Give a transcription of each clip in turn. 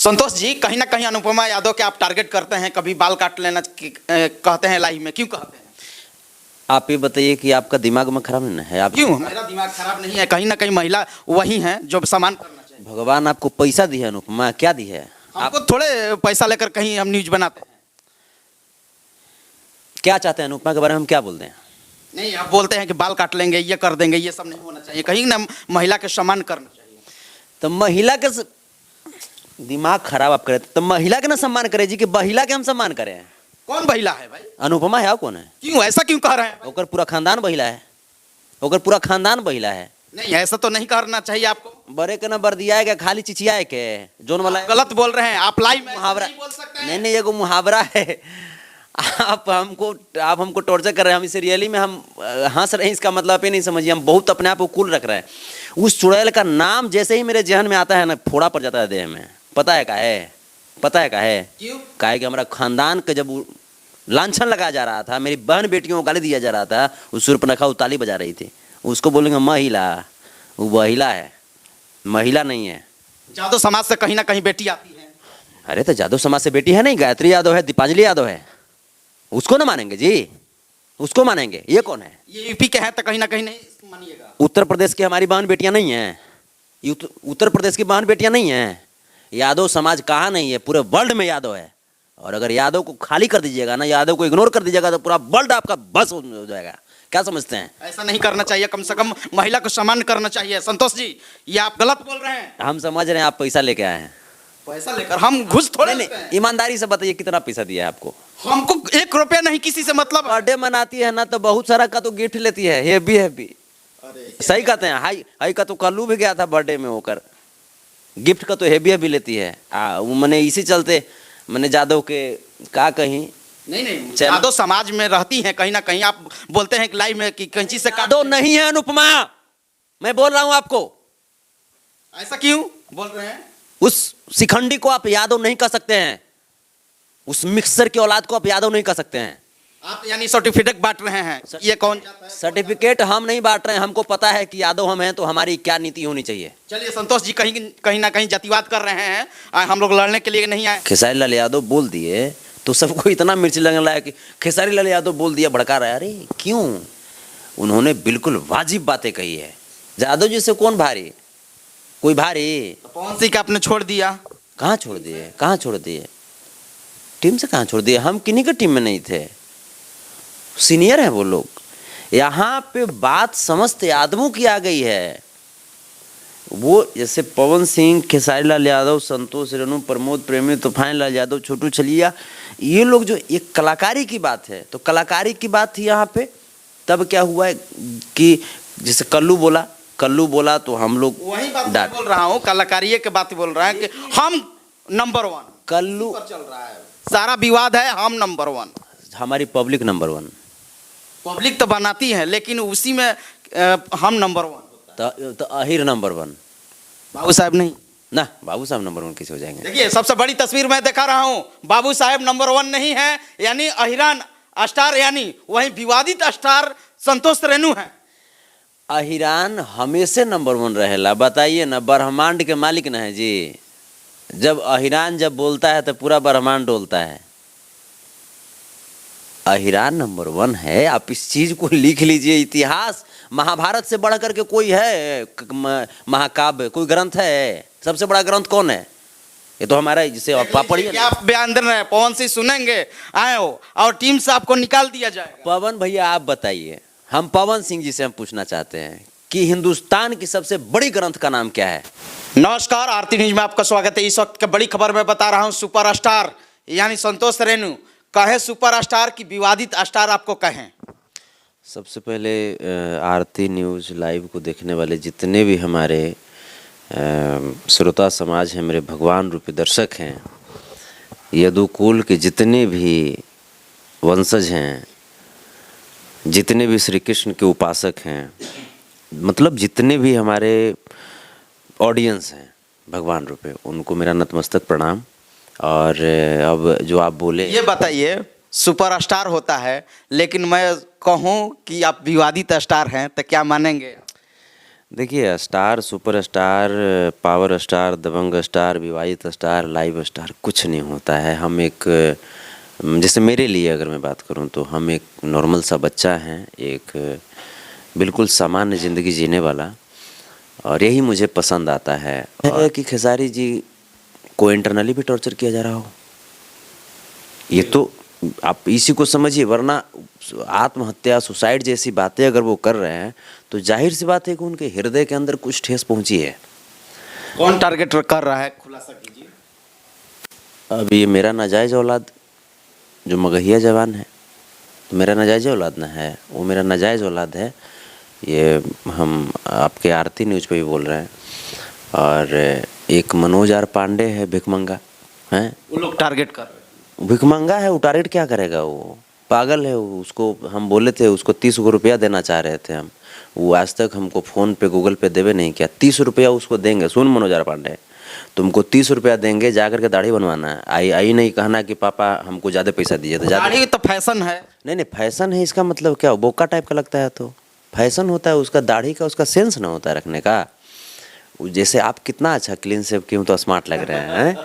संतोष जी, कहीं ना कहीं अनुपमा यादव के आप टारगेट करते हैं, कभी बाल काट लेना कहते हैं लाइव में, क्यों कहते हैं? आप ये बताइए कि आपका दिमाग में खराब नहीं है? आप क्यों? मेरा दिमाग खराब नहीं है, कहीं ना कहीं महिला वही है जो सम्मान करना चाहिए। भगवान आपको पैसा दी है अनुपमा, क्या दी है? हमको थोड़े पैसा लेकर कहीं हम न्यूज बनाते हैं। क्या चाहते हैं अनुपमा के बारे में हम क्या बोलते हैं? नहीं, आप बोलते हैं कि बाल काट लेंगे, ये कर देंगे, ये सब नहीं होना चाहिए, कहीं ना महिला के सम्मान करना चाहिए। तो महिला के दिमाग खराब आप करें तो महिला के ना सम्मान करे जी, कि महिला के हम सम्मान करें? कौन महिला है भाई? अनुपमा है, कौन है? क्यों ऐसा क्यों कह रहे हैं? ओकर पूरा खानदान महिला है, ओकर पूरा खानदान महिला है। नहीं, ऐसा तो नहीं करना चाहिए आपको। बड़े के ना बर्दिया के खाली चिचिया के जोन वाला गलत बोल रहे हैं आप, लाइव में मुहावरा नहीं बोल सकते हैं। नहीं, ये मुहावरा है। आप हमको टॉर्चर कर रहे हैं, हम इसे रियली में हम हंस रहे हैं, इसका मतलब ये नहीं समझिए, हम बहुत अपने आप को कूल रख रहे हैं। उस चुड़ैल का नाम जैसे ही मेरे जहन में आता है ना, फोड़ा पड़ जाता है देह में। पता है क्या है? पता है क्या है? क्यों? क्या है कि हमारा खानदान का जब लांछन लगाया जा रहा था, मेरी बहन बेटियों को गाली दिया जा रहा था, उस सूर्पनखा वो ताली बजा रही थी, उसको बोलेंगे महिला, वो महिला है, महिला नहीं है। जादव समाज से कहीं ना कहीं बेटी आती है। अरे तो जादव समाज से बेटी है नहीं, गायत्री यादव है, दीपांजलि यादव है, उसको ना मानेंगे जी? उसको मानेंगे? ये कौन है? ये यूपी के हैं तो कहीं ना कहीं नहीं मानिएगा। उत्तर प्रदेश की हमारी बहन बेटियां नहीं हैं? उत्तर प्रदेश की बहन बेटियां नहीं हैं? यादव समाज कहाँ नहीं है? पूरे वर्ल्ड में यादव है। और अगर यादव को खाली कर दीजिएगा ना, यादव को इग्नोर कर दीजिएगा, तो पूरा वर्ल्ड आपका बस हो जाएगा। क्या समझते हैं? ऐसा नहीं करना चाहिए, कम से कम महिला को सम्मान करना चाहिए। संतोष जी, ये आप गलत बोल रहे हैं। हम समझ रहे हैं आप पैसा लेके आए हैं। पैसा लेकर? हम घुस थोड़े नहीं, लेते हैं। ईमानदारी से बताइए कितना पैसा दिया है आपको? हमको 1 रुपया नहीं किसी से मतलब। बर्थडे मनाती है ना, तो बहुत सारा का तो गिफ्ट लेती है, हैप्पी हैप्पी। अरे सही कहते हैं। हाई हाई का तो कल्लू भी गया था बर्थडे में होकर, गिफ्ट का तो हैप्पी हैप्पी लेती है। वो मैंने इसी चलते मैंने जादव के का कहीं नहीं, यादव समाज में रहती हैं कहीं ना कहीं। आप बोलते हैं कि लाइव में कि कैंची से काट यादव नहीं है अनुपमा, मैं बोल रहा हूं आपको। ऐसा क्यों बोल रहे हैं? उस शिखंडी को आप यादव नहीं कह सकते हैं, उस मिक्सर की औलाद को आप यादव नहीं कह सकते हैं। आप यानी सर्टिफिकेट बांट रहे हैं, ये कौन जाता है? सर्टिफिकेट हम नहीं बांट रहे हैं, हमको पता है कि यादव हम हैं, तो हमारी क्या नीति होनी चाहिए। चलिए संतोष जी, कहीं ना कहीं जातिवाद कर रहे हैं, हम लोग लड़ने के लिए नहीं आए। खेसारी लाल यादव बोल दिए तो सबको इतना मिर्च लगने लगा कि खेसारी लाल यादव बोल दिया, भड़का रहा है। अरे क्यों? उन्होंने बिल्कुल वाजिब बातें कही है। यादव जी से कौन भारी? कोई भारी? पवन सिंह का आपने छोड़ दिया। कहाँ छोड़ दिए? कहाँ छोड़ दिए? टीम से कहाँ छोड़ दिए? हम किन्हीं के टीम में नहीं थे, सीनियर है वो लोग। यहाँ पे बात समस्त यादवों की आ गई है। वो जैसे पवन सिंह, खेसारी लाल यादव, संतोष रेणु, प्रमोद प्रेमी, तूफान लाल यादव, छोटू छलिया, ये लोग जो एक कलाकारी की बात है, तो कलाकारी की बात थी यहाँ पे। तब क्या हुआ है कि जैसे कल्लू बोला तो हम लोग वही बात मैं बोल रहा हूँ, कलाकारिये की बात बोल रहे हैं कि हम नंबर 1। कल्लू चल रहा है, सारा विवाद है, हम नंबर 1। हमारी पब्लिक नंबर 1। पब्लिक तो बनाती है, लेकिन उसी में हम नंबर 1। तो अहिर नंबर 1। बाबू साहब नहीं ना, बाबू साहब नंबर 1 कैसे हो जाएंगे? देखिए, सबसे बड़ी तस्वीर मैं दिखा रहा हूँ, बाबू साहब नंबर 1 नहीं है, यानी अहिरान स्टार, यानी वही विवादित स्टार संतोष रेणु है। अहिरान हमेशा नंबर 1 रहेला। बताइए ना, ब्रह्मांड के मालिक ना है जी। जब अहिरान जब बोलता है तो पूरा ब्रह्मांड डोलता है। अहिरान नंबर 1 है, आप इस चीज को लिख लीजिए। इतिहास, महाभारत से बढ़ करके कोई है महाकाव्य, कोई ग्रंथ है? सबसे बड़ा ग्रंथ कौन है? ये तो हमारा जिसे पढ़िए। आप बयान दे रहे हैं, पवन सिंह सुनेंगे आए हो और टीम से आपको निकाल दिया जाएगा। पवन भैया आप बताइए, हम पवन सिंह जी से हम पूछना चाहते हैं कि हिंदुस्तान की सबसे बड़ी ग्रंथ का नाम क्या है? नमस्कार, आरती न्यूज में आपका स्वागत है। इस वक्त की बड़ी खबर मैं बता रहा हूं, सुपरस्टार यानी संतोष रेणु कहे सुपरस्टार की विवादित स्टार आपको कहें। सबसे पहले आरती न्यूज़ लाइव को देखने वाले जितने भी हमारे श्रोता समाज हैं, मेरे भगवान रूपी दर्शक हैं, यदुकुल के जितने भी वंशज हैं, जितने भी श्री कृष्ण के उपासक हैं, मतलब जितने भी हमारे ऑडियंस हैं भगवान रूपे, उनको मेरा नतमस्तक प्रणाम। और अब जो आप बोले, ये बताइए, सुपरस्टार होता है, लेकिन मैं कहूँ कि आप विवादित स्टार हैं, तो क्या मानेंगे? देखिए, star, super star, power star, दबंग स्टार, विवाहित स्टार, लाइव स्टार कुछ नहीं होता है। हम एक जैसे मेरे लिए अगर मैं बात करूं तो हम एक नॉर्मल सा बच्चा हैं, एक बिल्कुल सामान्य ज़िंदगी जीने वाला, और यही मुझे पसंद आता है। और कि खेसारी जी को इंटरनली भी टॉर्चर किया जा रहा हो, ये तो आप इसी को समझिए, वरना आत्महत्या, सुसाइड जैसी बातें अगर वो कर रहे हैं तो जाहिर सी बात है कि उनके हृदय के अंदर कुछ ठेस पहुंची है। कौन टारगेट कर रहा है, खुलासा कीजिए। अब ये मेरा नाजायज़ औलाद जो मगहिया जवान है, तो मेरा नाजायज़ औलाद ना है, वो मेरा नाजायज़ औलाद है। ये हम आपके आरती न्यूज़ पे भी बोल रहे हैं। और एक मनोज आर पांडे है, भिखमंगा हैं, वो लोग टारगेट कर रहे हैं। भिखमंगा है, वो टारगेट क्या करेगा, वो पागल है। उसको हम बोले थे, उसको 30 रुपया देना चाह रहे थे हम, वो आज तक हमको फ़ोन पे गूगल पे देवे नहीं किया। 30 रुपया उसको देंगे। सुन मनोज आर पांडे, तुमको 30 रुपया देंगे, जा करके दाढ़ी बनवाना है। आई नहीं कहना कि पापा हमको ज़्यादा पैसा दीजिए। तो दाढ़ी तो फैशन है। नहीं, फैशन है इसका मतलब क्या, बोका टाइप का लगता है तो फैशन होता है उसका, दाढ़ी का उसका सेंस ना होता है रखने का। जैसे आप कितना अच्छा क्लीन शेव किए तो स्मार्ट लग रहे हैं,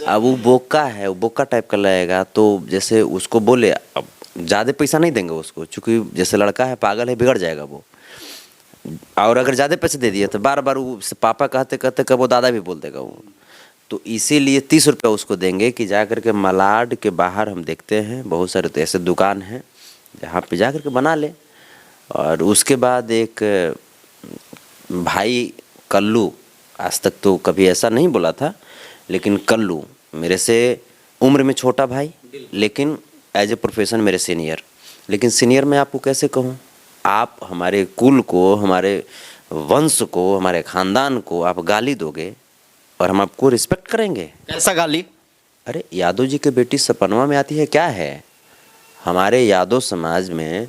अब वो बोका है, वो बोका टाइप का लगेगा। तो जैसे उसको बोले, अब ज़्यादा पैसा नहीं देंगे उसको, चूँकि जैसे लड़का है, पागल है, बिगड़ जाएगा वो। और अगर ज़्यादा पैसे दे दिए तो बार बार वो पापा कहते कहते कब वो दादा भी बोल देगा वो। तो इसीलिए 30 रुपया उसको देंगे कि जा करके मलाड के बाहर हम देखते हैं बहुत सारे तो ऐसे दुकान हैं जहाँ पे जा करके बना ले। और उसके बाद एक भाई कल्लू, आज तक तो कभी ऐसा नहीं बोला था, लेकिन कल्लू मेरे से उम्र में छोटा भाई, लेकिन एज ए प्रोफेशन मेरे सीनियर। लेकिन सीनियर मैं आपको कैसे कहूँ, आप हमारे कुल को, हमारे वंश को, हमारे ख़ानदान को आप गाली दोगे और हम आपको रिस्पेक्ट करेंगे। कैसा गाली? अरे यादव जी की बेटी सपनवा में आती है क्या है। हमारे यादव समाज में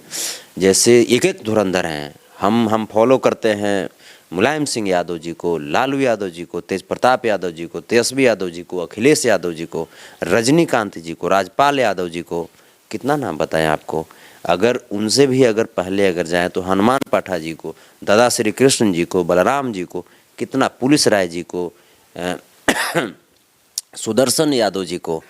जैसे एक एक धुरंधर हैं, हम फॉलो करते हैं मुलायम सिंह यादव जी को, लालू यादव जी को, तेज प्रताप यादव जी को, तेजस्वी यादव जी को, अखिलेश यादव जी को, रजनीकांत जी को, राजपाल यादव जी को, कितना नाम बताएं आपको। अगर उनसे भी अगर पहले अगर जाएं तो हनुमान पाठा जी को, दादा श्री कृष्ण जी को, बलराम जी को, कितना पुलिस राय जी को, सुदर्शन यादव जी को,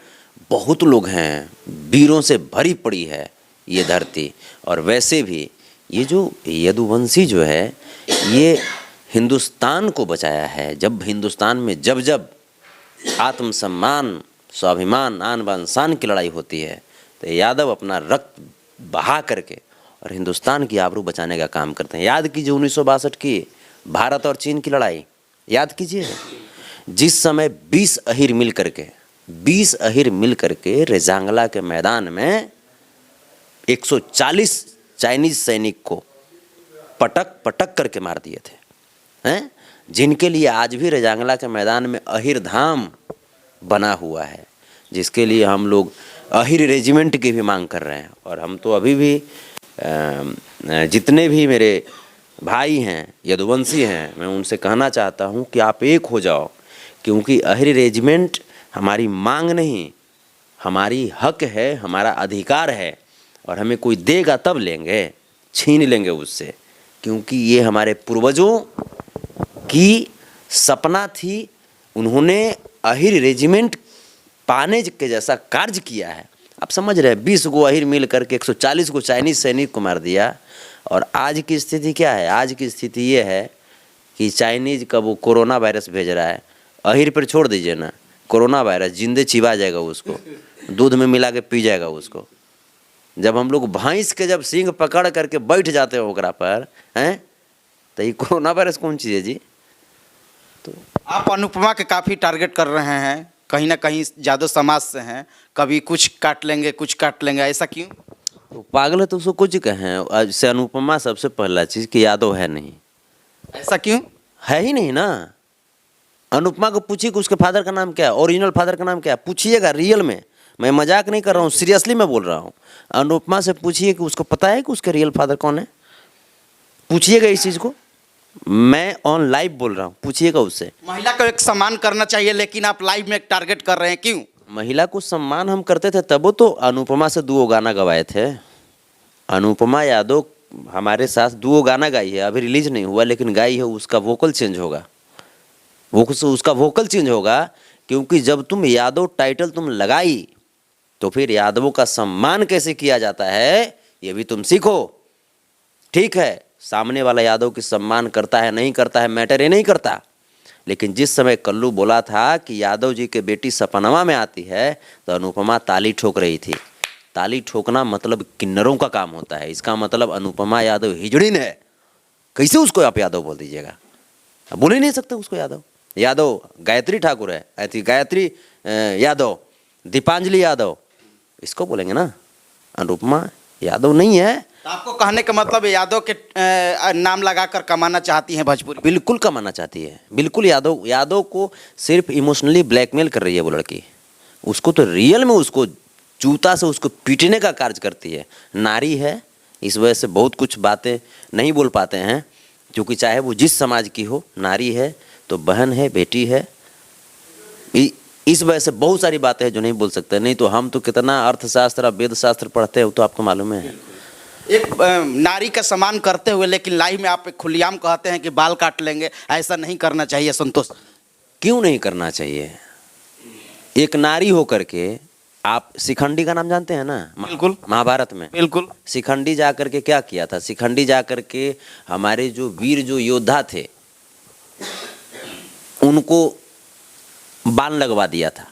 बहुत लोग हैं। वीरों से भरी पड़ी है ये धरती। और वैसे भी ये जो यदुवंशी जो है, ये हिंदुस्तान को बचाया है। जब हिंदुस्तान में जब जब आत्मसम्मान, स्वाभिमान, आन बान शान की लड़ाई होती है तो यादव अपना रक्त बहा करके और हिंदुस्तान की आबरू बचाने का काम करते हैं। याद कीजिए 1962 की भारत और चीन की लड़ाई, याद कीजिए, जिस समय 20 अहीर मिल करके रेजांगला के मैदान में 140 चाइनीज सैनिक को पटक करके मार दिए थे, हैं, जिनके लिए आज भी रेजांगला के मैदान में अहीर धाम बना हुआ है, जिसके लिए हम लोग अहीर रेजिमेंट की भी मांग कर रहे हैं। और हम तो अभी भी जितने भी मेरे भाई हैं, यदुवंशी हैं, मैं उनसे कहना चाहता हूं कि आप एक हो जाओ, क्योंकि अहीर रेजिमेंट हमारी मांग नहीं, हमारी हक है, हमारा अधिकार है। और हमें कोई देगा तब लेंगे, छीन लेंगे उससे, क्योंकि ये हमारे पूर्वजों की सपना थी। उन्होंने अहीर रेजिमेंट पाने के जैसा कार्य किया है। आप समझ रहे हैं, 20 को अहीर मिल करके 140 को चाइनीज सैनिक को मार दिया। और आज की स्थिति क्या है, आज की स्थिति ये है कि चाइनीज का वो कोरोना वायरस भेज रहा है, अहीर पर छोड़ दीजिए ना, कोरोना वायरस जिंदे चिबा जाएगा उसको, दूध में मिला के पी जाएगा उसको। जब हम लोग भैंस के जब सींग पकड़ करके बैठ जाते हैं ओकरा पर, हैं, तो ये कोरोना वायरस कौन चीज़ है जी। तो आप अनुपमा के काफ़ी टारगेट कर रहे हैं, कहीं ना कहीं यादव समाज से हैं, कभी कुछ काट लेंगे, ऐसा क्यों? तो पागल है तो उसको कुछ कहें। से अनुपमा सबसे पहला चीज़ कि यादव है नहीं, ऐसा क्यों? है ही नहीं ना। अनुपमा को पूछिए कि उसके फादर का नाम क्या है, ओरिजिनल फादर का नाम क्या है, पूछिएगा रियल में, मैं मजाक नहीं कर रहा हूँ, सीरियसली मैं बोल रहा हूँ। अनुपमा से पूछिए कि उसको पता है कि उसके रियल फादर कौन है, पूछिएगा इस चीज़ को, मैं ऑन लाइव बोल रहा हूँ, पूछिएगा उससे। महिला को एक सम्मान करना चाहिए, लेकिन आप लाइव में एक टारगेट कर रहे हैं, क्यों? महिला को सम्मान हम करते थे तब तो अनुपमा से 2 गाना गवाए थे। अनुपमा यादव हमारे साथ दुओ गाना गाई है, अभी रिलीज नहीं हुआ लेकिन गाई है, उसका वोकल चेंज होगा, वो उसका वोकल चेंज होगा, क्योंकि जब तुम यादव टाइटल तुम लगाई तो फिर यादवों का सम्मान कैसे किया जाता है ये भी तुम सीखो। ठीक है, सामने वाला यादव की सम्मान करता है नहीं करता है मैटर ये नहीं करता, लेकिन जिस समय कल्लू बोला था कि यादव जी के बेटी सपनवा में आती है तो अनुपमा ताली ठोक रही थी। ताली ठोकना मतलब किन्नरों का काम होता है, इसका मतलब अनुपमा यादव हिजड़िन है, कैसे उसको आप यादव बोल दीजिएगा? आप बोल ही नहीं सकते उसको यादव। यादव गायत्री ठाकुर है, ऐसी गायत्री यादव, दीपांजलि यादव, इसको बोलेंगे ना, अनुपमा यादव नहीं है। तो आपको कहने का मतलब यादव के नाम लगाकर कमाना चाहती हैं भोजपुरी? बिल्कुल कमाना चाहती है, बिल्कुल। यादव को सिर्फ इमोशनली ब्लैकमेल कर रही है वो लड़की, उसको तो रियल में उसको जूता से उसको पीटने का कार्य करती है। नारी है, इस वजह से बहुत कुछ बातें नहीं बोल पाते हैं, क्योंकि चाहे वो जिस समाज की हो, नारी है तो बहन है, बेटी है, इस वजह से बहुत सारी बातें हैं जो नहीं बोल सकते। नहीं तो हम तो कितना अर्थशास्त्र वेद शास्त्र पढ़ते हैं, वो तो आपको मालूम है। एक नारी का सम्मान करते हुए लेकिन लाइव में आप खुलेआम कहते हैं कि बाल काट लेंगे, ऐसा नहीं करना चाहिए संतोष। क्यों नहीं करना चाहिए? एक नारी होकर के आप शिखंडी का नाम जानते हैं ना? बिल्कुल। महाभारत में बिल्कुल। शिखंडी जा करके क्या किया था? शिखंडी जा करके हमारे जो वीर जो योद्धा थे उनको बाण लगवा दिया था।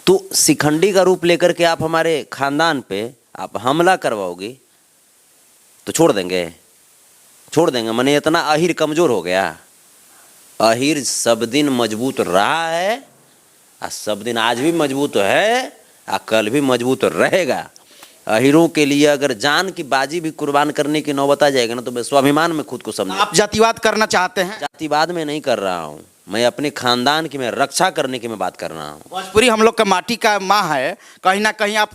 तो शिखंडी का रूप लेकर के आप हमारे खानदान पे आप हमला करवाओगे तो छोड़ देंगे? छोड़ देंगे? माने इतना अहिर कमजोर हो गया? अहिर सब दिन मजबूत रहा है और सब दिन आज भी मजबूत है और कल भी मजबूत रहेगा। अहिरों के लिए अगर जान की बाजी भी कुर्बान करने की नौबत आ जाएगा ना तो मैं स्वाभिमान में खुद को समझ। आप जातिवाद करना चाहते हैं? जातिवाद में नहीं कर रहा हूँ, मैं अपने खानदान की मैं रक्षा करने की मैं बात कर रहा हूँ। भोजपुरी हम लोग का माटी का माँ है, कहीं ना कहीं आप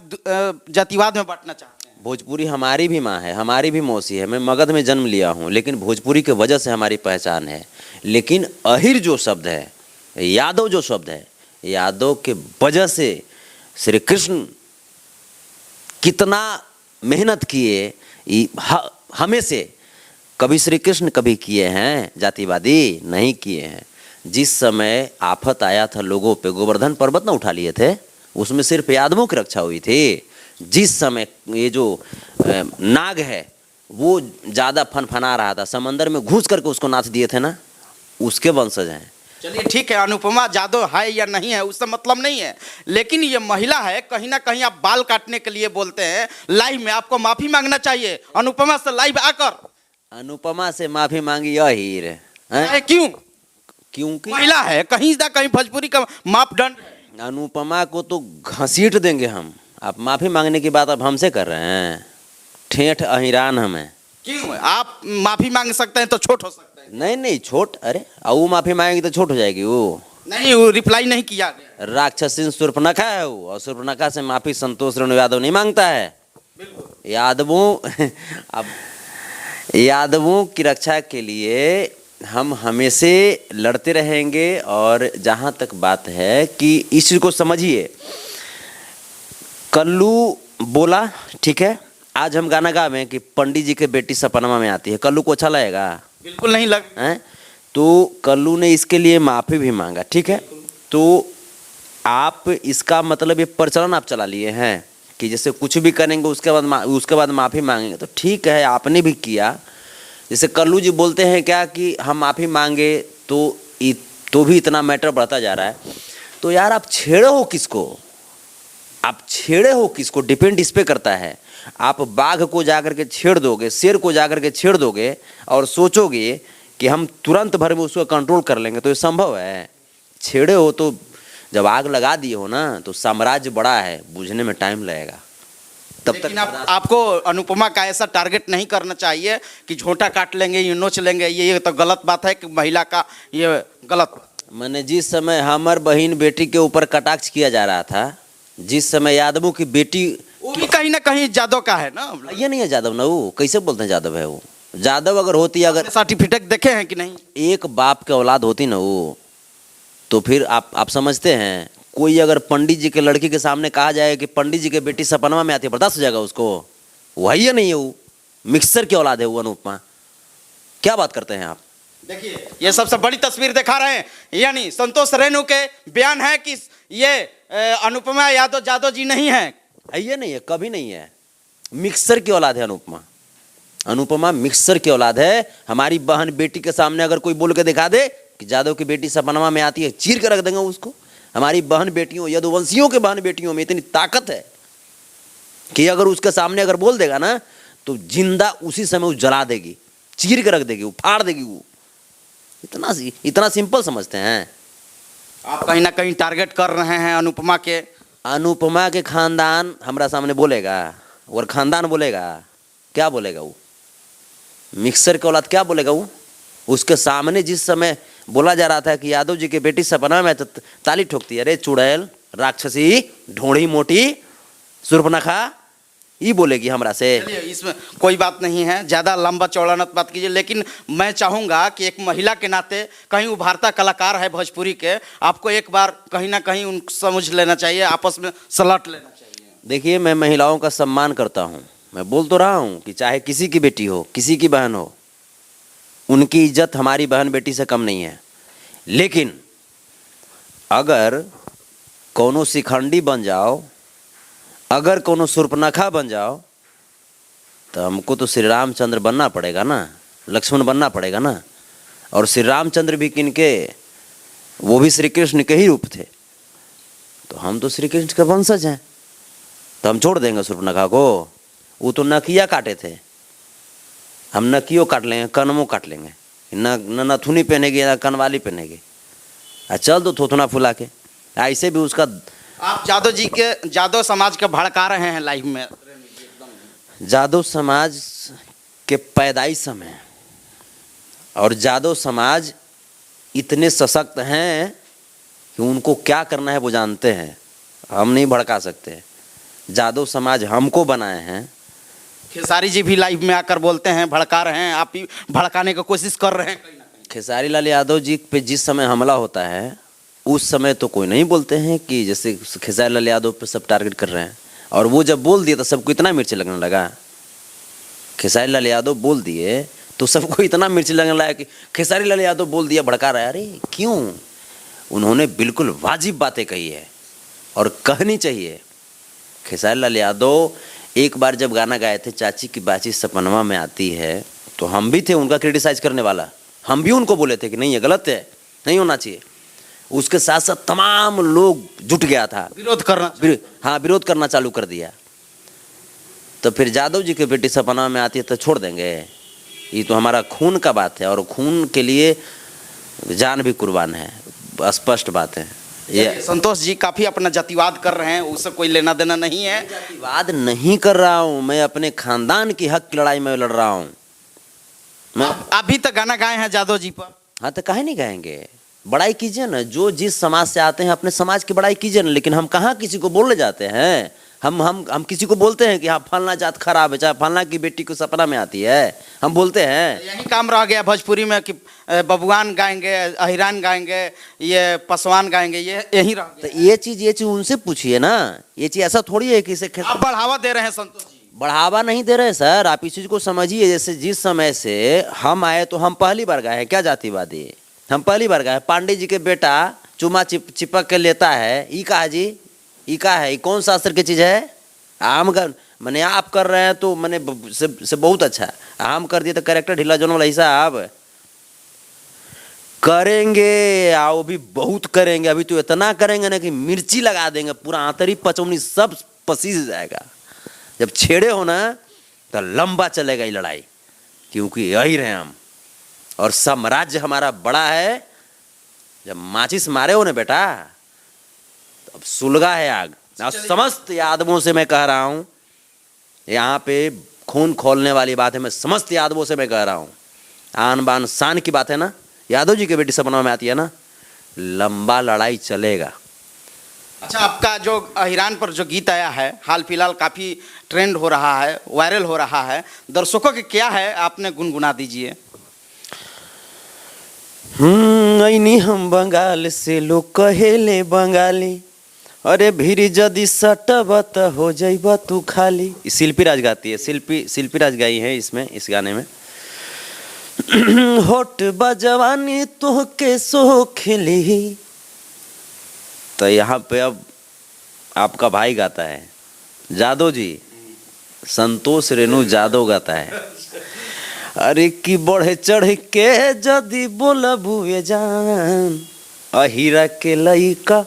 जातिवाद में बांटना चाहते हैं? भोजपुरी हमारी भी माँ है, हमारी भी मौसी है। मैं मगध में जन्म लिया हूँ, लेकिन भोजपुरी की वजह से हमारी पहचान है। लेकिन अहिर जो शब्द है, यादव जो शब्द है, यादव के वजह से श्री कृष्ण कितना मेहनत किए, हमें से कभी श्री कृष्ण कभी किए हैं जातिवादी? नहीं किए हैं। जिस समय आफत आया था लोगों पे, गोवर्धन पर्वत न उठा लिए थे, उसमें सिर्फ यादवों की रक्षा हुई थी। जिस समय ये जो नाग है वो ज़्यादा फनफना रहा था, समंदर में घुस करके उसको नाथ दिए थे ना, उसके वंशज हैं। चलिए ठीक है, अनुपमा यादव है या नहीं है उससे मतलब नहीं है, लेकिन ये महिला है, कहीं ना कहीं आप बाल काटने के लिए बोलते हैं। लाइव में आपको माफी मांगना चाहिए अनुपमा से, लाइव आकर। अनुपमा से माफी मांगी अहिर है? क्यों? क्योंकि महिला है, कहीं ना कहीं भोजपुरी का मापदंड है। अनुपमा को तो घसीट देंगे हम। आप माफी मांगने की बात आप हमसे कर रहे हैं? ठेठ अहिरान हमें। क्यों? आप माफी मांग सकते हैं तो छोट हो सकते हैं। नहीं नहीं छोट, अरे वो माफी मांगेगी तो छोट हो जाएगी। वो नहीं, वो रिप्लाई नहीं किया गया। राक्षसी शूर्पणखा है वो, और शूर्पणखा से माफी संतोष रेणु यादव नहीं मांगता है। यादवों अब यादवों की रक्षा के लिए हम हमेशा लड़ते रहेंगे। और जहाँ तक बात है कि इस चीज को समझिए, कल्लू बोला ठीक है, आज हम गाना गावें कि पंडित जी के बेटी सपनमा में आती है, कल्लू को अच्छा लगेगा? बिल्कुल नहीं लग हैं? तो कल्लू ने इसके लिए माफ़ी भी मांगा, ठीक है। तो आप इसका मतलब ये प्रचलन आप चला लिए हैं कि जैसे कुछ भी करेंगे उसके बाद माफ़ी मांगेंगे, तो ठीक है आपने भी किया। जैसे कल्लू जी बोलते हैं क्या कि हम माफ़ी मांगे तो भी इतना मैटर बढ़ता जा रहा है। तो यार आप छेड़े हो किसको? आप छेड़े हो किसको? डिपेंड इस पे करता है। आप बाघ को जाकर के छेड़ दोगे, शेर को जाकर के छेड़ दोगे और सोचोगे कि हम तुरंत भर में उसको कंट्रोल कर लेंगे, तो ये संभव है? छेड़े हो तो जब आग लगा दिए हो ना तो साम्राज्य बड़ा है, बुझने में टाइम लगेगा। तब लेकिन तक आपको अनुपमा का ऐसा टारगेट नहीं करना चाहिए कि झोंटा काट लेंगे, ये नोच लेंगे। ये तो गलत बात है कि महिला का ये गलत। मैंने जिस समय हमर बहन बेटी के ऊपर कटाक्ष किया जा रहा था, जिस समय यादवों की बेटी, वो भी कहीं ना कहीं यादव का है ना। ये नहीं है यादव ना, वो कैसे बोलते हैं यादव है? वो यादव अगर होती, अगर सर्टिफिकेट देखे हैं कि नहीं? एक बाप के औलाद होती ना वो, तो फिर आप समझते हैं कोई अगर पंडित जी के लड़की के सामने कहा जाए कि पंडित जी के बेटी सपनमा में आती है, बर्दाश्त हो जाएगा उसको? वही है नहीं है वो। मिक्सर की औलाद है वो अनुपमा। क्या बात करते हैं आप? देखिए ये सबसे बड़ी तस्वीर दिखा रहे हैं, यानी संतोष रेणु के बयान है कि ये अनुपमा यादव जादव जी नहीं है। ये नहीं है, कभी नहीं है। मिक्सर की औलाद है अनुपमा। अनुपमा मिक्सर की औलाद है। हमारी बहन बेटी के सामने अगर कोई बोल के दिखा दे कि जादव की बेटी सपनमा में आती है, चीर के रख देंगे उसको। हमारी बहन बेटियों, यदुवंशियों के बहन बेटियों में इतनी ताकत है कि अगर उसके सामने अगर बोल देगा ना तो जिंदा उसी समय वो जला देगी, चीर के रख देगी, वो फाड़ देगी। वो इतना सिंपल समझते हैं आप कहीं ना कहीं टारगेट कर रहे हैं अनुपमा के। अनुपमा के खानदान हमारा सामने बोलेगा और खानदान बोलेगा, क्या बोलेगा वो? मिक्सर के औलाद क्या बोलेगा वो? उसके सामने जिस समय बोला जा रहा था कि यादव जी की बेटी सपना में, तो ताली ठोकती है, अरे चुड़ैल, राक्षसी, ढोड़ी मोटी, सुर्पनखा, ये बोलेगी हमरा से। चलिए इसमें कोई बात नहीं है, ज़्यादा लंबा चौड़ा मत बात कीजिए, लेकिन मैं चाहूँगा कि एक महिला के नाते, कहीं उभारता कलाकार है भोजपुरी के, आपको एक बार कहीं ना कहीं उन समझ लेना चाहिए, आपस में सलट लेना चाहिए। देखिए मैं महिलाओं का सम्मान करता हूँ, मैं बोल तो रहा हूँ कि चाहे किसी की बेटी हो, किसी की बहन हो, उनकी इज्जत हमारी बहन बेटी से कम नहीं है। लेकिन अगर कोनो शिखंडी बन जाओ, अगर कोनो सुर्पनखा बन जाओ, तो हमको तो श्री रामचंद्र बनना पड़ेगा ना, लक्ष्मण बनना पड़ेगा ना। और श्री रामचंद्र भी किनके, वो भी श्री कृष्ण के ही रूप थे, तो हम तो श्री कृष्ण के वंशज हैं, तो हम छोड़ देंगे सुर्पनखा को? वो तो नकिया काटे थे, हम नकियो काट लेंगे, कनमो काट लेंगे, न नथुनी पहनेगी ना कनवाली पहनेगी, चल दो थोथना फुला के। ऐसे भी उसका, आप जादव जी के, जादव समाज के भड़का रहे हैं लाइव में। जादव समाज के पैदाइश समय और जादव समाज इतने सशक्त हैं कि उनको क्या करना है वो जानते हैं, हम नहीं भड़का सकते। जादव समाज हमको बनाए हैं। खेसारी जी भी लाइव में आकर बोलते हैं, भड़का रहे हैं, आप ही भड़काने की कोशिश कर रहे हैं। खेसारी लाल यादव जी पे जिस समय हमला होता है उस समय तो कोई नहीं बोलते हैं कि जैसे खेसारी लाल यादव पे सब टारगेट कर रहे हैं, और वो जब बोल दिया तो सबको इतना मिर्ची लगने लगा। खेसारी लाल यादव बोल दिए तो सबको इतना मिर्ची लगने लगा कि खेसारी लाल यादव बोल दिया, भड़का रहा है। अरे क्यों? उन्होंने बिल्कुल वाजिब बातें कही है और कहनी चाहिए। खेसारी लाल यादव एक बार जब गाना गाए थे, चाची की बाची सपनवा में आती है, तो हम भी थे उनका क्रिटिसाइज करने वाला, हम भी उनको बोले थे कि नहीं ये गलत है, नहीं होना चाहिए। उसके साथ साथ तमाम लोग जुट गया था, विरोध करना, हाँ विरोध करना चालू कर दिया। तो फिर जादव जी की बेटी सपना में आती है तो छोड़ देंगे? ये तो हमारा खून का बात है और खून के लिए जान भी कुर्बान है, स्पष्ट बात है। ये संतोष जी काफी अपना जातिवाद कर रहे हैं, उससे कोई लेना देना नहीं है। जातिवाद नहीं कर रहा हूँ मैं, अपने खानदान की हक की लड़ाई में लड़ रहा हूँ मैं। आप भी तो गाना गाए हैं जादव जी पर। हाँ तो काहे नहीं गाएंगे? बड़ाई कीजिए ना, जो जिस समाज से आते हैं अपने समाज की बड़ाई कीजिए ना। लेकिन हम कहाँ किसी को बोलने जाते हैं? हम किसी को बोलते हैं कि हाँ फलना जात खराब है, चाहे फलना की बेटी को सपना में आती है, हम बोलते हैं? यही काम रह गया भोजपुरी में कि बबुआन गाएंगे, अहिरान गाएंगे, ये पसवान गाएंगे, ये यही रह गया। तो ये चीज उनसे पूछिए ना। ये चीज ऐसा थोड़ी है कि इसे आप बढ़ावा दे रहे हैं संतोष जी। बढ़ावा नहीं दे रहे सर, आप इस चीज को समझिए। जैसे जिस समय से हम आए तो हम पहली बार गाए, क्या जातिवादी, हम पहली बार गाए। पांडे जी के बेटा चुमा चिपक के लेता है, ई कहा जी, ई का है, कौन शास्त्र की चीज है? आम कर मैंने आप कर रहे हैं तो मैंने से बहुत अच्छा, आम कर दिए तो कैरेक्टर ढीला जोन वाला हिसाब करेंगे। आओ भी बहुत करेंगे, अभी तो इतना करेंगे ना कि मिर्ची लगा देंगे, पूरा आंतरी पचौनी सब पसीज जाएगा। जब छेड़े हो ना तो लंबा चलेगा ये लड़ाई, क्योंकि यही रहे हम और साम्राज्य हमारा बड़ा है। जब माचिस मारे हो ना बेटा, तो अब सुलगा है आग। समस्त यादवों से मैं कह रहा हूं, यहाँ पे खून खोलने वाली बात है, मैं समस्त यादवों से मैं कह रहा हूं, आन बान शान की बात है ना। यादव जी की बेटी सपना में आती है ना, लंबा लड़ाई चलेगा। अच्छा, आपका जो अहिरान पर जो गीत आया है हाल फिलहाल काफी ट्रेंड हो रहा है, वायरल हो रहा है, दर्शकों के क्या है, आपने गुनगुना दीजिए। ऐनी हम बंगाल से, लोग कहेले बंगाली, अरे भीरी जदि सटब त हो जाइब तू खाली। शिल्पी राज गाती है, शिल्पी राज गाई है इसमें, इस गाने में। होट बजवानी तो के सो खिली। तो यहाँ पे अब आपका भाई गाता है, जादव जी, संतोष रेणु जादव गाता है। अरे की बढ़े चढ़ के जदि बोलबुए जान, अहिरा के लइका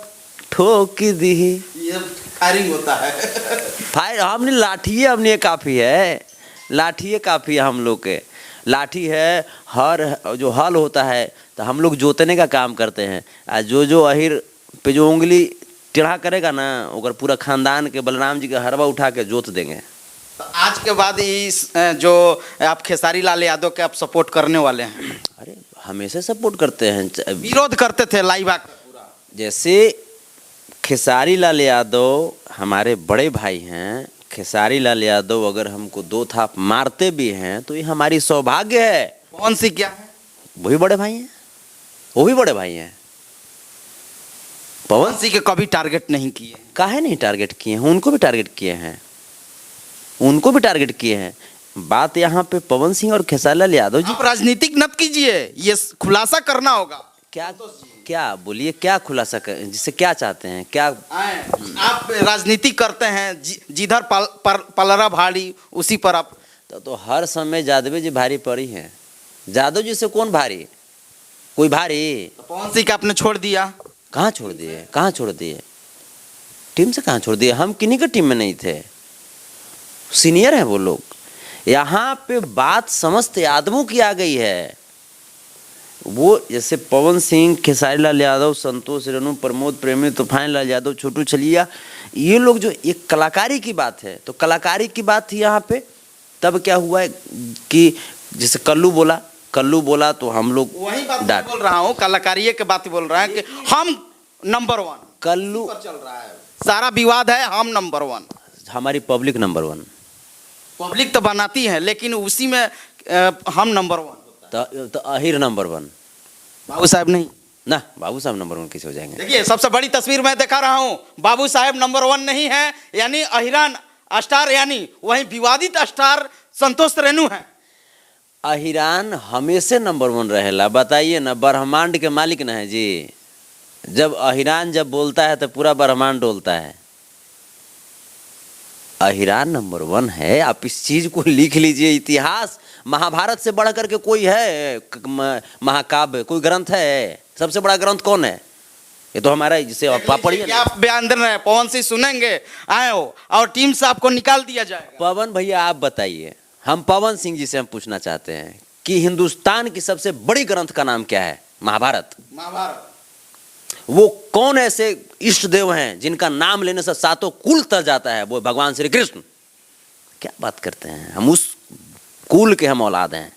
ठोक दी। ये फायरिंग होता है। फायर हमने लाठिए, हमने काफ़ी है, लाठिए काफ़ी है हम लोग के। लाठी है, हर जो हल होता है तो हम लोग जोतने का काम करते हैं। आज जो अहिर पे जो उंगली टेढ़ा करेगा ना, ओकर पूरा खानदान के बलराम जी के हरवा उठा के जोत देंगे। तो आज के बाद इस जो आप खेसारी लाल यादव के आप सपोर्ट करने वाले हैं? अरे हमेशा सपोर्ट करते हैं, विरोध करते थे लाइव आकर पूरा। जैसे खेसारी लाल यादव हमारे बड़े भाई हैं। खेसारी लाल यादव अगर हमको दो थाप मारते भी हैं तो ये हमारी सौभाग्य है। पवन सिंह क्या है? वो भी बड़े भाई हैं, वो भी बड़े भाई हैं। पवन सिंह के कभी टारगेट नहीं किए। काहे नहीं टारगेट किए हैं? उनको भी टारगेट किए हैं, उनको भी टारगेट किए हैं। बात यहाँ पे पवन सिंह और खेसारी लाल यादव जी। आप राजनीतिक मत कीजिए, ये खुलासा करना होगा। क्या बोलिए, क्या खुलासा कर, जिससे क्या चाहते हैं, क्या? आप राजनीति करते हैं, जिधर पलरा भारी उसी पर आप। तो हर समय यादव जी भारी पड़ी हैं। यादव जी से कौन भारी? कोई भारी? पवन सिंह का आपने छोड़ दिया। कहाँ छोड़ दिए, कहाँ छोड़ दिए? टीम से कहाँ छोड़ दिए? हम किन्हीं के टीम में नहीं थे, सीनियर हैं वो लोग। यहाँ पे बात समस्त आदमों की आ गई है। वो जैसे पवन सिंह, खेसारी लाल यादव, संतोष रेणु, प्रमोद प्रेमी, तूफान लाल यादव, छोटू छलिया, ये लोग जो एक कलाकारी की बात है, तो कलाकारी की बात थी यहाँ पे। तब क्या हुआ है कि जैसे कल्लू बोला तो हम लोग वही बात बोल रहा हूँ, कलाकारी के बात बोल रहा है कि हम नंबर 1। कल्लू चल रहा है, सारा विवाद है, हम नंबर 1। हमारी पब्लिक नंबर 1। पब्लिक तो बनाती है, लेकिन उसी में हम नंबर 1। तो अहिर नंबर 1। बाबू साहब नहीं ना, बाबू साहब नंबर 1 कैसे हो जाएंगे? देखिए, सबसे बड़ी तस्वीर मैं दिखा रहा हूँ, बाबू साहब नंबर 1 नहीं है, यानी अहिरान स्टार, यानी वही विवादित स्टार संतोष रेणु है। अहिरान हमेशा नंबर 1 रहेला। बताइए ना, ब्रह्मांड के मालिक ना है जी। जब अहिरान जब बोलता है तो पूरा ब्रह्मांड डोलता है। अहिरान नंबर 1 है। आप इस चीज को लिख लीजिए। इतिहास, महाभारत से बढ़ करके कोई है महाकाव्य, कोई ग्रंथ है? सबसे बड़ा ग्रंथ कौन है? ये तो हमारा जिसे पापड़िया। क्या आप बयान दे रहे हैं? पवन सिंह सुनेंगे, आए हो और टीम से आपको निकाल दिया जाएगा। पवन भैया आप बताइए, हम पवन सिंह जी से हम पूछना चाहते हैं कि हिंदुस्तान की सबसे बड़ी ग्रंथ का नाम क्या है? महाभारत। वो कौन ऐसे इष्ट देव हैं जिनका नाम लेने से सातों कुल तर जाता है? वो भगवान श्री कृष्ण। क्या बात करते हैं, हम उस कुल के हम औलाद हैं।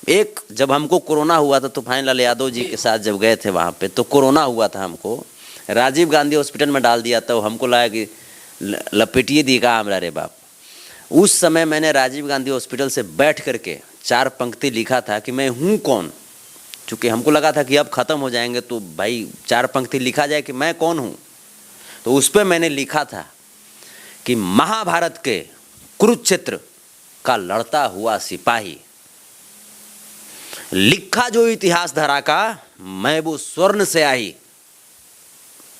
एक जब हमको कोरोना हुआ था, तूफान लाल यादव जी के साथ जब गए थे वहाँ पे, तो कोरोना हुआ था हमको, राजीव गांधी हॉस्पिटल में डाल दिया था। हमको लगा कि लपेटिए दी का हमरा रे बाप। उस समय मैंने राजीव गांधी हॉस्पिटल से बैठ करके 4 पंक्ति लिखा था कि मैं हूँ कौन। चूँकि हमको लगा था कि अब ख़त्म हो जाएंगे तो भाई 4 पंक्ति लिखा जाए कि मैं कौन हूँ। तो उस पर मैंने लिखा था कि महाभारत के कुरुक्षेत्र का लड़ता हुआ सिपाही, लिखा जो इतिहास धरा का, मैं वो स्वर्ण स्याही,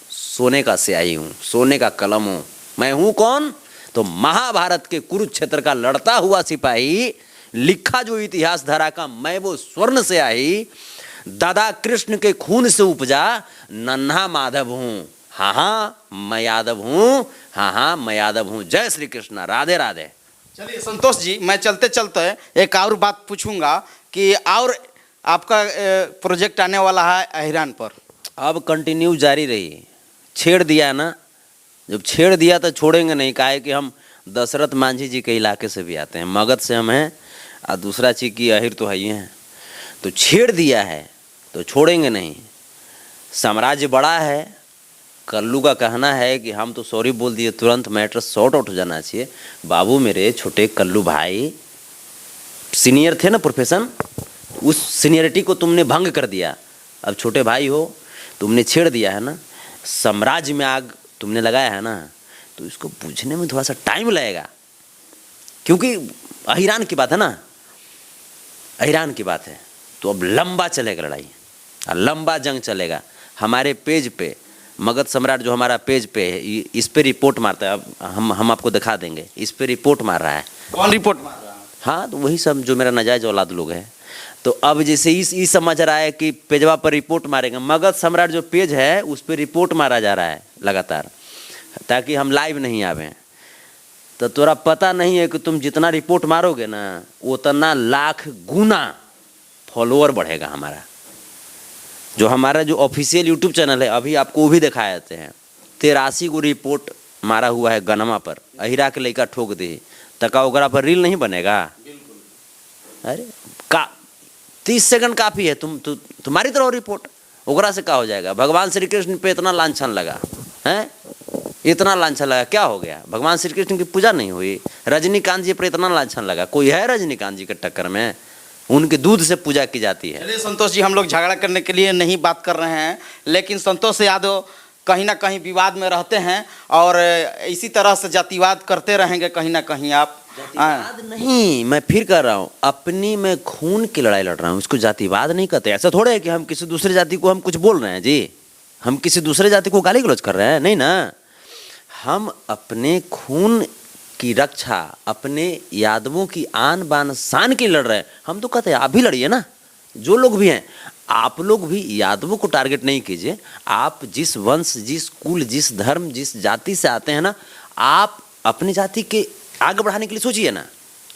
सोने का स्याही हूं, सोने का कलम हूं। मैं हूं कौन? तो महाभारत के कुरुक्षेत्र का लड़ता हुआ सिपाही, लिखा जो इतिहास धरा का, मैं वो स्वर्ण स्याही, दादा कृष्ण के खून से उपजा नन्हा माधव हूं। हाँ हाँ मैं यादव हूं, हाँ हाँ मैं यादव हूं। जय श्री कृष्ण, राधे राधे। चलिए संतोष जी, मैं चलते चलते एक और बात पूछूंगा कि और आपका प्रोजेक्ट आने वाला है अहिरान पर। अब कंटिन्यू जारी रही। छेड़ दिया ना, जब छेड़ दिया तो छोड़ेंगे नहीं। काहे कि हम दशरथ मांझी जी के इलाके से भी आते हैं, मगध से हम हैं, और दूसरा चीज़ की अहिर तो है ही हैं। तो छेड़ दिया है तो छोड़ेंगे नहीं। साम्राज्य बड़ा है। कल्लू का कहना है कि हम तो सॉरी बोल दिए, तुरंत मैटर सॉर्ट आउट हो जाना चाहिए। बाबू मेरे छोटे कल्लू भाई सीनियर थे ना प्रोफेशन, उस सीनियरिटी को तुमने भंग कर दिया। अब छोटे भाई हो, तुमने छेड़ दिया है ना। साम्राज्य में आग तुमने लगाया है ना, तो इसको पूछने में थोड़ा सा टाइम लगेगा, क्योंकि अहिरान की बात है ना, अहिरान की बात है, तो अब लंबा चलेगा लड़ाई, लंबा जंग चलेगा। हमारे पेज पे मगध सम्राट जो हमारा पेज पे है, इस पे रिपोर्ट मारता है। अब हम आपको दिखा देंगे, इस पे रिपोर्ट मार रहा है। कौन रिपोर्ट मार रहा है? हाँ, तो वही सब जो मेरा नाजायज औलाद लोग हैं। तो अब जैसे इस समझ रहा है कि पेजवा पर रिपोर्ट मारेंगे, मगध सम्राट जो पेज है उस पर रिपोर्ट मारा जा रहा है लगातार, ताकि हम लाइव नहीं आवे। तो तोरा पता नहीं है कि तुम जितना रिपोर्ट मारोगे ना, उतना लाख गुना फॉलोअर बढ़ेगा हमारा। जो हमारा जो ऑफिशियल यूट्यूब चैनल है, अभी आपको वो भी दिखाए जाते हैं, 83 गो रिपोर्ट मारा हुआ है गनमा पर, अहिरा के लड़का ठोक दे, तका ओकरा पर रील नहीं बनेगा। अरे का 30 सेकंड काफ़ी है, तुम्हारी तरह रिपोर्ट, ओकरा से क्या हो जाएगा। भगवान श्री कृष्ण पे इतना लांछन लगा है, इतना लांछन लगा, क्या हो गया? भगवान श्री कृष्ण की पूजा नहीं हुई? रजनीकांत जी पर इतना लांछन लगा, कोई है रजनीकांत जी के टक्कर में? उनके दूध से पूजा की जाती है। चलिए संतोष जी, हम लोग झगड़ा करने के लिए नहीं बात कर रहे हैं, लेकिन संतोष यादव कहीं ना कहीं विवाद में रहते हैं और इसी तरह से जातिवाद करते रहेंगे कहीं ना कहीं। आप जातिवाद नहीं, मैं फिर कर रहा हूँ, अपनी मैं खून की लड़ाई लड़ रहा हूँ, इसको जातिवाद नहीं कहते। ऐसा थोड़े है कि हम किसी दूसरे जाति को हम कुछ बोल रहे हैं जी, हम किसी दूसरे जाति को गाली गलौज कर रहे हैं, नहीं ना। हम अपने खून की रक्षा, अपने यादवों की आन बान शान की लड़ रहे हैं। हम तो कहते हैं आप भी लड़िए ना, जो लोग भी हैं, आप लोग भी यादवों को टारगेट नहीं कीजिए। आप जिस वंश, जिस कुल, जिस धर्म, जिस जाति से आते हैं ना, आप अपनी जाति के आगे बढ़ाने के लिए सोचिए ना,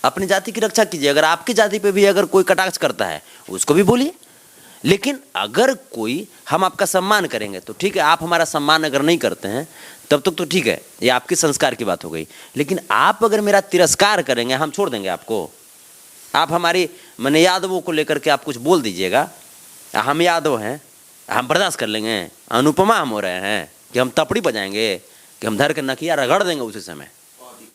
अपनी जाति की रक्षा कीजिए। अगर आपकी जाति पे भी अगर कोई कटाक्ष करता है, उसको भी बोलिए। लेकिन अगर कोई, हम आपका सम्मान करेंगे तो ठीक है, आप हमारा सम्मान अगर नहीं करते हैं तब तक तो ठीक है, ये आपके संस्कार की बात हो गई। लेकिन आप अगर मेरा तिरस्कार करेंगे, हम छोड़ देंगे आपको। आप हमारी मैंने यादवों को लेकर के आप कुछ बोल दीजिएगा, हम यादव हैं, हम बर्दाश्त कर लेंगे? अनुपमा हम हो रहे हैं कि हम तपड़ी बजाएंगे, कि हम धर के नकिया रगड़ देंगे उसी समय?